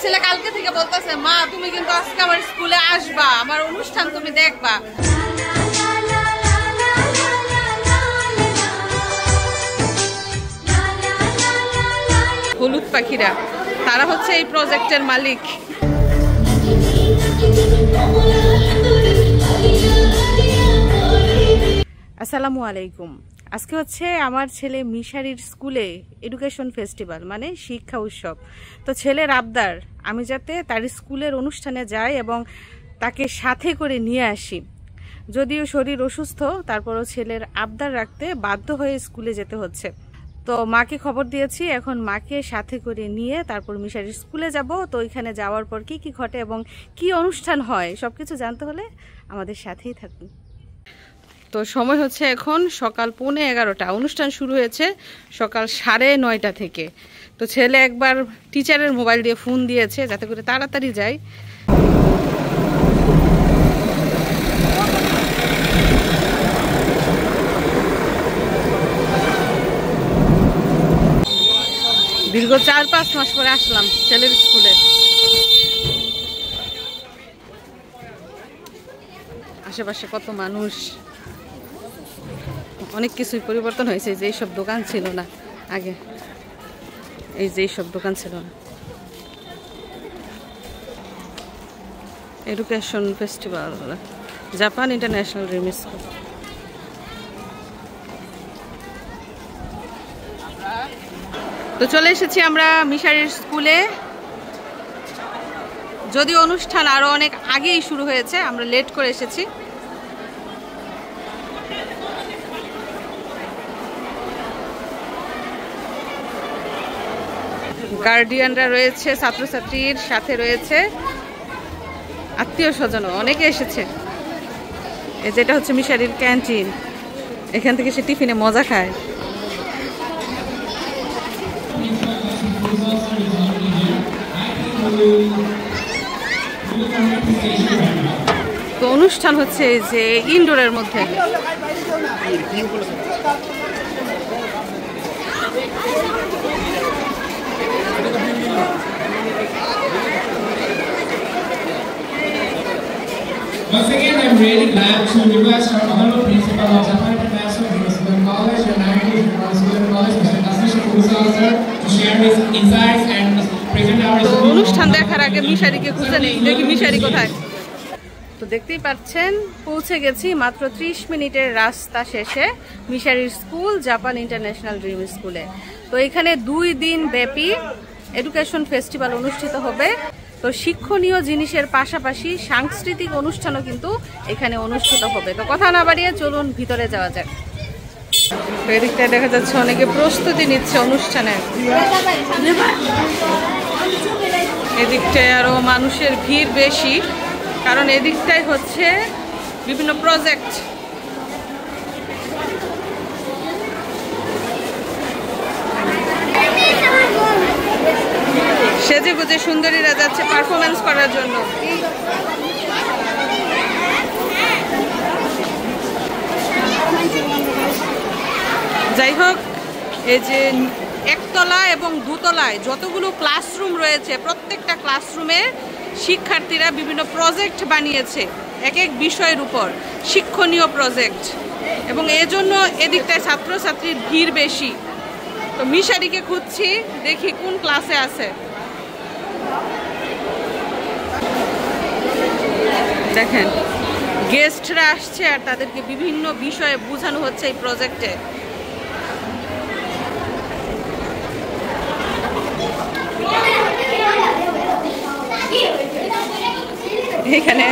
ছেলে কালকে থেকে বলতেছে, মা তুমি কিন্তু আজকে আমার স্কুলে আসবা, আমার অনুষ্ঠান তুমি দেখবা। হলুদ পাখিরা, তারা হচ্ছে এই প্রজেক্টের মালিক। আসসালামু আলাইকুম। আজকে হচ্ছে আমার ছেলে মিশারির স্কুলে এডুকেশন ফেস্টিভ্যাল, মানে শিক্ষা উৎসব। তো ছেলের আবদার আমি যাতে তার স্কুলের অনুষ্ঠানে যাই এবং তাকে সাথে করে নিয়ে আসি। যদিও শরীর অসুস্থ, তারপরও ছেলের আবদার রাখতে বাধ্য হয়ে স্কুলে যেতে হচ্ছে। তো মাকে খবর দিয়েছি, এখন মাকে সাথে করে নিয়ে তারপর মিশারির স্কুলে যাব। তো ওইখানে যাওয়ার পর কি কি ঘটে এবং কি অনুষ্ঠান হয় সবকিছু জানতে হলে আমাদের সাথেই থাকুন। তো সময় হচ্ছে এখন সকাল 11:15। অনুষ্ঠান শুরু হয়েছে সকাল 9:30 থেকে। তো ছেলে একবার টিচারের মোবাইল দিয়ে ফোন দিয়েছে যাতে করে তাড়াতাড়ি যায়। দীর্ঘ 4-5 মাস পরে আসলাম ছেলের স্কুলে। আশেপাশে কত মানুষ, অনেক কিছুই পরিবর্তন হয়েছে। যে এইসব দোকান ছিল না আগে, এই যে এইসব দোকান ছিল না। Education festival, Japan international dream school. তো চলে এসেছি আমরা মিশারির স্কুলে। যদিও অনুষ্ঠান আরো অনেক আগেই শুরু হয়েছে, আমরা লেট করে এসেছি। গার্ডিয়ানরা রয়েছে, ছাত্রছাত্রীর সাথে রয়েছে আত্মীয় স্বজন, অনেকে এসেছে। এই যেটা হচ্ছে মিশারির ক্যান্টিন, এখান থেকে সে টিফিনে মজা খায়। তো অনুষ্ঠান হচ্ছে যে ইনডোরের মধ্যে। Once again, I'm really glad to request our honorable principal of Japan International Municipal College and Nagpur Municipal College, Mr. Kazushi Furusawa sir, to share his insights and present our তো অনুষ্ঠান দেখার আগে মিশারিকে খুঁজে নেই, দেখি মিশারি কোথায়। তো দেখতেই পাচ্ছেন পৌঁছে গেছি মাত্র 30 মিনিটের রাস্তা শেষে মিশারির স্কুল, জাপান ইন্টারন্যাশনাল ড্রিম স্কুলে। তো এখানে 2 দিন ব্যাপী এডুকেশন ফেস্টিভ্যাল অনুষ্ঠিত হবে। তো শিক্ষণীয় জিনিসের পাশাপাশি সাংস্কৃতিক অনুষ্ঠানও কিন্তু এখানে অনুষ্ঠিত হবে। তো কথা না বাড়িয়ে চলুন ভিতরে যাওয়া যাক। এদিকটায় দেখা যাচ্ছে অনেকে প্রস্তুতি নিচ্ছে অনুষ্ঠানের। এদিকটায় আরো মানুষের ভিড় বেশি, কারণ এদিকটাই হচ্ছে বিভিন্ন প্রজেক্ট। সেজে গুজে সুন্দরীরা যাচ্ছে পারফরমেন্স করার জন্য। যাই হোক, এই যে একতলা এবং দুতলায় যতগুলো ক্লাসরুম রয়েছে, প্রত্যেকটা ক্লাসরুমে শিক্ষার্থীরা বিভিন্ন প্রজেক্ট বানিয়েছে এক এক বিষয়ের উপর, শিক্ষণীয় প্রজেক্ট। এবং এজন্য এদিকটায় ছাত্রছাত্রীর ভিড় বেশি। তো মিশারিকে খুঁজছি, দেখি কোন ক্লাসে আছে। দেখেন গেস্টরা আসছে আর তাদেরকে বিভিন্ন বিষয়ে বোঝানো হচ্ছে এই প্রজেক্টে। এখানে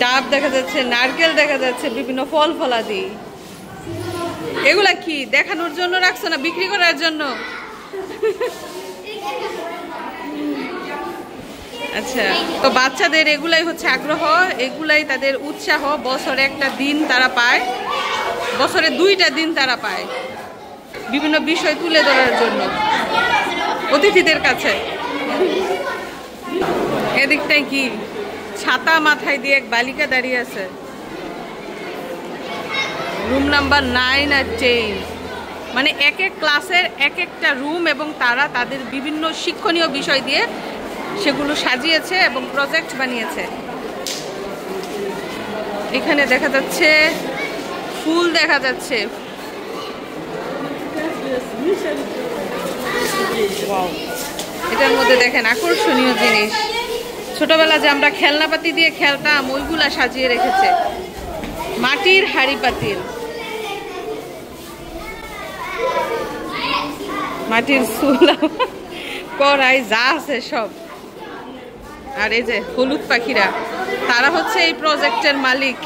ডাব দেখা যাচ্ছে, নারকেল দেখা যাচ্ছে, বিভিন্ন ফল ফলাদি। এগুলা কি দেখানোর জন্য রাখছো না বিক্রি করার জন্য? আচ্ছা, তো বাচ্চাদের এগুলাই হচ্ছে আগ্রহ, এগুলাই তাদের উৎসাহ। বছরে একটা দিন তারা পায়, বছরে 2টা দিন তারা পায় বিভিন্ন বিষয় তুলে ধরার জন্য অতিথিদের কাছে। এদিকটায় কি ছাতা মাথায় দিয়ে এক বালিকা দাঁড়িয়ে আছে। রুম নাম্বার 9 আর 10। মানে এক এক ক্লাসের এক একটা রুম এবং তারা তাদের বিভিন্ন শিক্ষণীয় বিষয় দিয়ে সেগুলো সাজিয়েছে এবং প্রজেক্ট বানিয়েছে। এখানে দেখা যাচ্ছে ফুল, দেখা যাচ্ছে এটার মধ্যে দেখেন আকর্ষণীয় জিনিস, ছোটবেলা যে আমরা খেলনাপাতি দিয়ে খেলতাম ওইগুলা সাজিয়ে রেখেছে। মাটির হাঁড়ি পাতিল, মাটির চুলা, কড়াই যা আছে সব। আর এই যে হলুদ পাখিরা, তারা হচ্ছে এই প্রজেক্টের মালিক।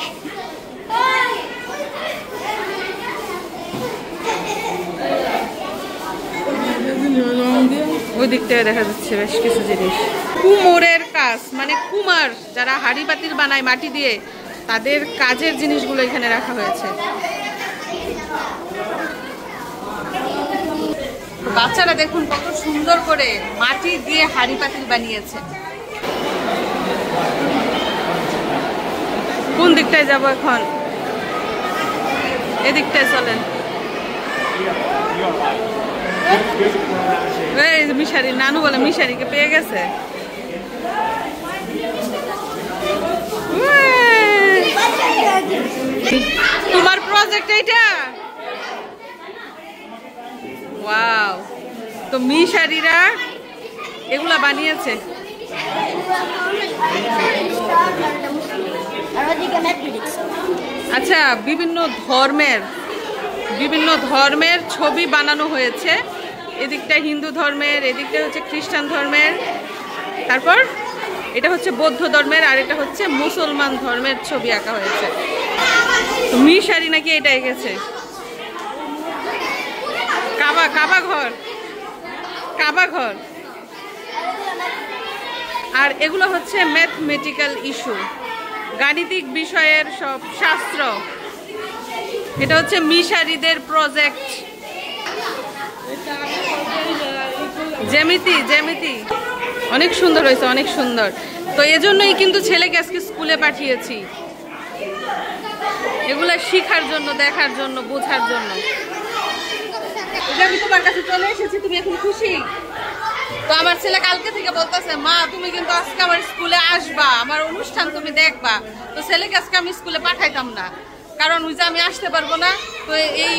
ওই দিকটায় দেখা যাচ্ছে বেশ কিছু জিনিস। কুমোরের কাজ, মানে কুমার যারা হাঁড়ি পাতিল বানায় মাটি দিয়ে, তাদের কাজের জিনিসগুলো এখানে রাখা হয়েছে। বাচ্চারা দেখুন কত সুন্দর করে মাটি দিয়ে হাঁড়ি পাতিল বানিয়েছে। কোন দিকটায় যাব এখন? এদিকটায় চলেন। মিশারি, নানু বলে মিশারিকে পেয়ে গেছে। তোমার প্রজেক্ট এইটা? ওয়াও, তো মিশারিরা এগুলা বানিয়েছে। আচ্ছা, বিভিন্ন ধর্মের ছবি বানানো হয়েছে। এদিকটা হিন্দু ধর্মের, এদিকটা হচ্ছে খ্রিস্টান ধর্মের, তারপর এটা হচ্ছে বৌদ্ধ ধর্মের, আর এটা হচ্ছে মুসলমান ধর্মের ছবি আঁকা হয়েছে। মিশারি নাকি এটা এঁকেছে। কাবা ঘর। আর এগুলো হচ্ছে ম্যাথমেটিক্যাল ইস্যু, গাণিতিক বিষয়ের সব শাস্ত্র। এটা হচ্ছে মিশারিদের প্রজেক্ট। জ্যামিতি অনেক সুন্দর হয়েছে, অনেক সুন্দর। তো এজন্যই কিন্তু ছেলেকে আজকে স্কুলে পাঠিয়েছি, এগুলা শিখার জন্য, দেখার জন্য, বোঝার জন্য। আমি তোমার কাছে চলে এসেছি, তুমি এখন খুশি? তো আমার ছেলে কালকে থেকে বলতেছে, মা তুমি কিন্তু আজকে আমার স্কুলে আসবা, আমার অনুষ্ঠান তুমি দেখবা। তো ছেলেকে আজকে আমি স্কুলে পাঠাইতাম না, কারণ ওই যে আমি আসতে পারবো না। তো এই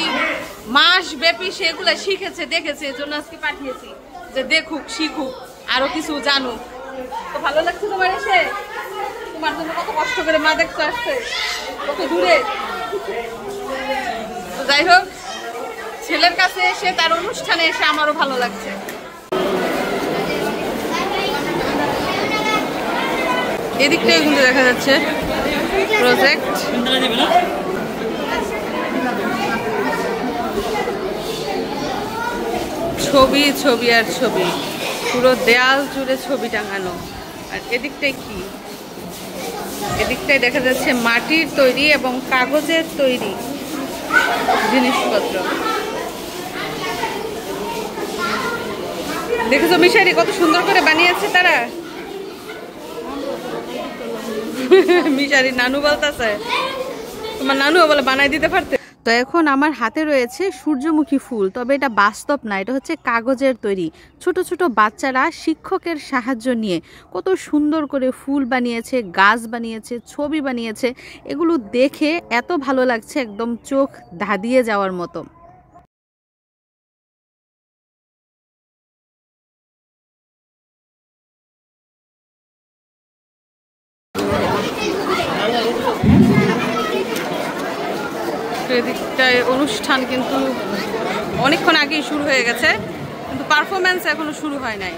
মাস ব্যাপী সেগুলো শিখেছে, দেখেছে, এই জন্য আজকে পাঠিয়েছি যে দেখুক, শিখুক, আরো কিছু জানুক। তো ভালো লাগছে তোমার এসে? তোমার জন্য কত কষ্ট করে মা দেখতে আসছে, কত দূরে। তো যাই হোক, ছেলের কাছে এসে, তার অনুষ্ঠানে এসে আমারও ভালো লাগছে। এদিকটাই কিন্তু দেখা যাচ্ছে প্রজেক্ট। ছবি আর ছবি, পুরো দেয়াল জুড়ে ছবি টাঙানো। আর এদিকটাই কি? এদিকটাই দেখা যাচ্ছে মাটির তৈরি এবং কাগজের তৈরি জিনিসপত্র। দেখেছো মিশারি কত সুন্দর করে বানিয়েছে তারা? মিশারি নানু বলতেছে, তোমার নানু বলে বানাই দিতে পারতে। তো এখন আমার হাতে রয়েছে সূর্যমুখী ফুল, তবে এটা বাস্তব না, এটা হচ্ছে কাগজের তৈরি। ছোট ছোট বাচ্চারা শিক্ষকের সাহায্য নিয়ে কত সুন্দর করে ফুল বানিয়েছে, গাছ বানিয়েছে, ছবি বানিয়েছে। এগুলো দেখে এত ভালো লাগছে, একদম চোখ ধাঁধিয়ে যাওয়ার মতো। এদিকটায় অনুষ্ঠান কিন্তু অনেকক্ষণ আগেই শুরু হয়ে গেছে, কিন্তু পারফরমেন্স এখনো শুরু হয় নাই।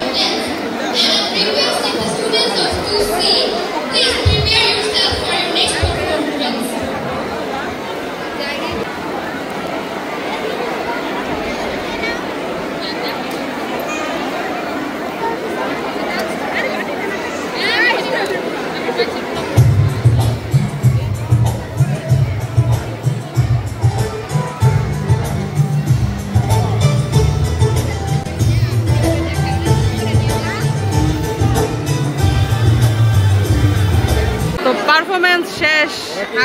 পারফরমেন্স শেষ,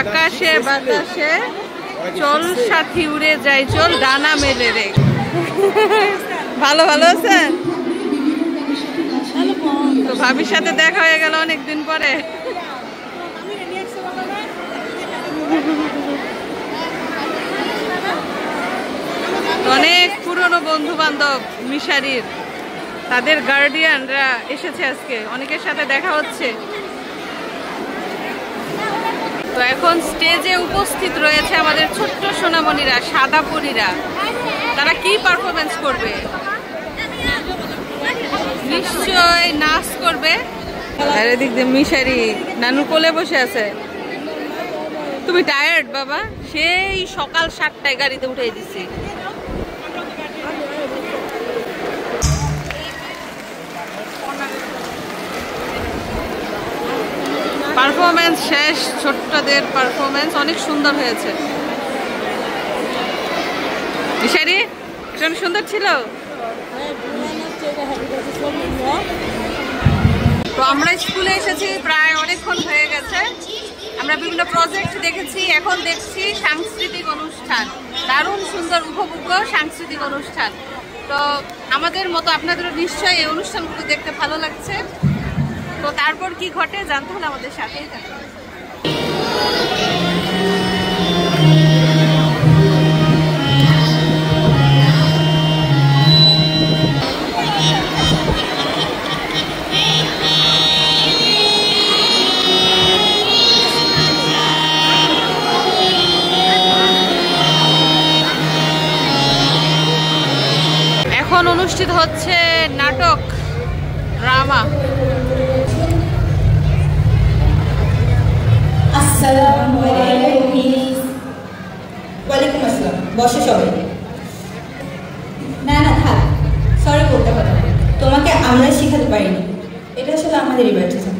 আকাশে বাতাসে চল সাথী উড়ে যাই চল ডানা মেলে রে। ভালো ভালো আছেন তো? ভাবির সাথে দেখা হয়ে গেল অনেকদিন পরে। অনেক পুরনো বন্ধু বান্ধব মিশারির, তাদের গার্ডিয়ানরা এসেছে আজকে, অনেকের সাথে দেখা হচ্ছে। তো এখন স্টেজে উপস্থিত রয়েছে আমাদের ছোট্ট সোনামণিরা, সাদা পরীরা। তারা কি পারফরমেন্স করবে? নিশ্চয় নাচ করবে। আর এদিক দিয়ে মিশারি নানু কোলে বসে আছে। তুমি টায়ার্ড বাবা? সেই সকাল 7টায় গাড়িতে উঠে দিছি। পারফরমেন্স শেষ, ছোট্টদের পারফরমেন্স অনেক সুন্দর হয়েছে। মিশারি ভীষণ সুন্দর ছিল। তো আমরা স্কুলে এসেছি প্রায় অনেকক্ষণ হয়ে গেছে। আমরা বিভিন্ন প্রজেক্ট দেখেছি, এখন দেখছি সাংস্কৃতিক অনুষ্ঠান। দারুণ সুন্দর উপভোগ্য সাংস্কৃতিক অনুষ্ঠান। তো আমাদের মতো আপনাদেরও নিশ্চয়ই এই অনুষ্ঠানগুলো দেখতে ভালো লাগছে। তো তারপর কি ঘটে জানতে হলে আমাদের সাথেই থাকুন। এখন অনুষ্ঠিত হচ্ছে নাটক, ড্রামা। ওয়ালাইকুম আসসালাম। বসে সবাই। না না থাক, সরি বলতে হবে না, তোমাকে আমরা শেখাতে পারিনি, এটা আসলে আমাদেরই ব্যর্থতা।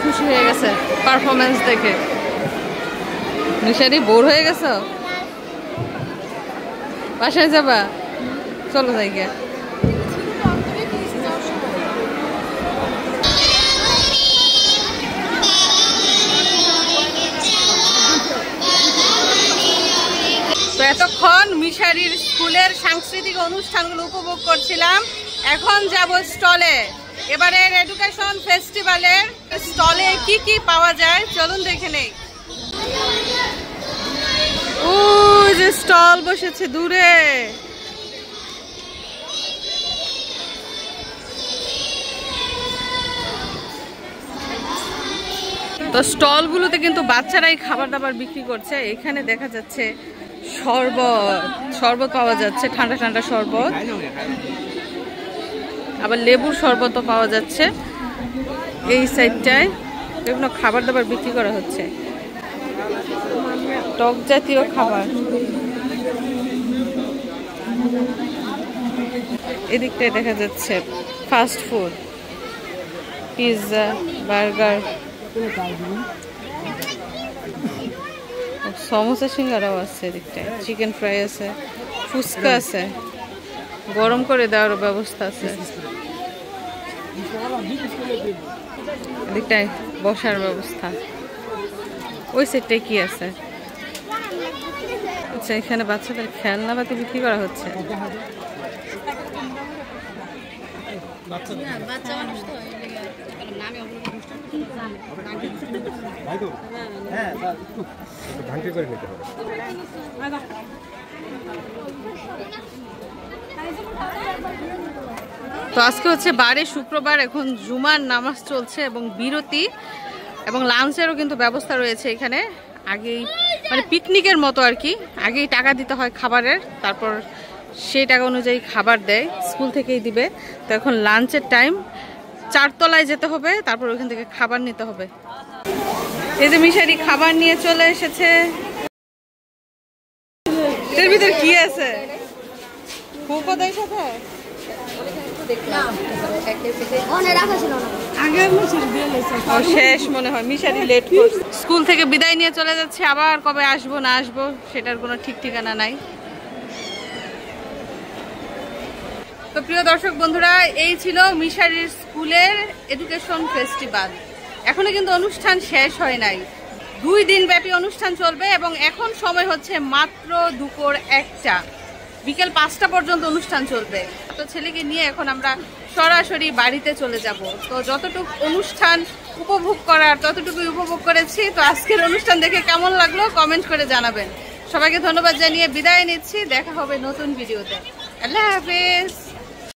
খুশি হয়ে গেছে পারফরমেন্স দেখে। মিশারি বোর হয়ে গেছ? বাসায় যাবা? চলো যাই গিয়া। তো এতক্ষণ মিশারির স্কুলের সাংস্কৃতিক অনুষ্ঠানগুলো উপভোগ করছিলাম। এখন যাব স্টলে। এবারের এডুকেশন ফেস্টিভ্যালের স্টলে কি কি পাওয়া যায় চলুন দেখে নেই। ওই যে স্টল বসেছে দূরে। তো স্টলগুলোতে কিন্তু বাচ্চারাই খাবার দাবার বিক্রি করছে। এখানে দেখা যাচ্ছে শরবত পাওয়া যাচ্ছে, ঠান্ডা ঠান্ডা শরবত, আবার লেবুর শরবতও পাওয়া যাচ্ছে। এই সাইডটায় বিভিন্ন খাবার দাবার বিক্রি করা হচ্ছে, টক জাতীয় খাবার। এদিকটায় দেখা যাচ্ছে fast food. Pizza, burger, samosa, সিঙ্গারাও আছে এদিকটায়, চিকেন ফ্রাই আছে, ফুচকা আছে, গরম করে দেওয়ার ব্যবস্থা আছে। এদিকটায় বসার ব্যবস্থা। ওই সাইডটায় কি আছে? আচ্ছা, এখানে বাচ্চাদের খেলনাপাতি বিক্রি করা হচ্ছে। তো আজকে হচ্ছে বারে শুক্রবার, এখন জুমার নামাজ চলছে এবং বিরতি এবং লাঞ্চেরও কিন্তু ব্যবস্থা রয়েছে এখানে। আগেই মানে পিকনিকের মতো আর কি, আগেই টাকা দিতে হয় খাবারের, তারপর সেই টাকা অনুযায়ী খাবার দেয়, স্কুল থেকেই দিবে। তো এখন লাঞ্চের টাইম, 4 তলায় যেতে হবে, তারপর ওখান থেকে খাবার নিতে হবে। এই যে মিশারি খাবার নিয়ে চলে এসেছে। এর ভিতর কি আছে? কোথায় সাথে শেষ মনে হয়, মিশারি লেট করছে। স্কুল থেকে বিদায় নিয়ে চলে যাচ্ছে, আবার কবে আসবো না আসবো সেটার কোনো ঠিক ঠিকানা নাই। তো প্রিয় দর্শক বন্ধুরা, এই ছিল মিশারির স্কুলের এডুকেশন ফেস্টিভ্যাল। এখনো কিন্তু অনুষ্ঠান শেষ হয় নাই, 2 দিন ব্যাপী অনুষ্ঠান চলবে এবং এখন সময় হচ্ছে মাত্র দুপুর 1টা, বিকেল 5টা পর্যন্ত অনুষ্ঠান চলবে। তো ছেলেকে নিয়ে এখন আমরা সরাসরি বাড়িতে চলে যাব। তো যতটুকু অনুষ্ঠান উপভোগ করার ততটুকুই উপভোগ করেছি। তো আজকের অনুষ্ঠান দেখে কেমন লাগলো কমেন্ট করে জানাবেন। সবাইকে ধন্যবাদ জানিয়ে বিদায় নিচ্ছি, দেখা হবে নতুন ভিডিওতে। আল্লাহ হাফেজ।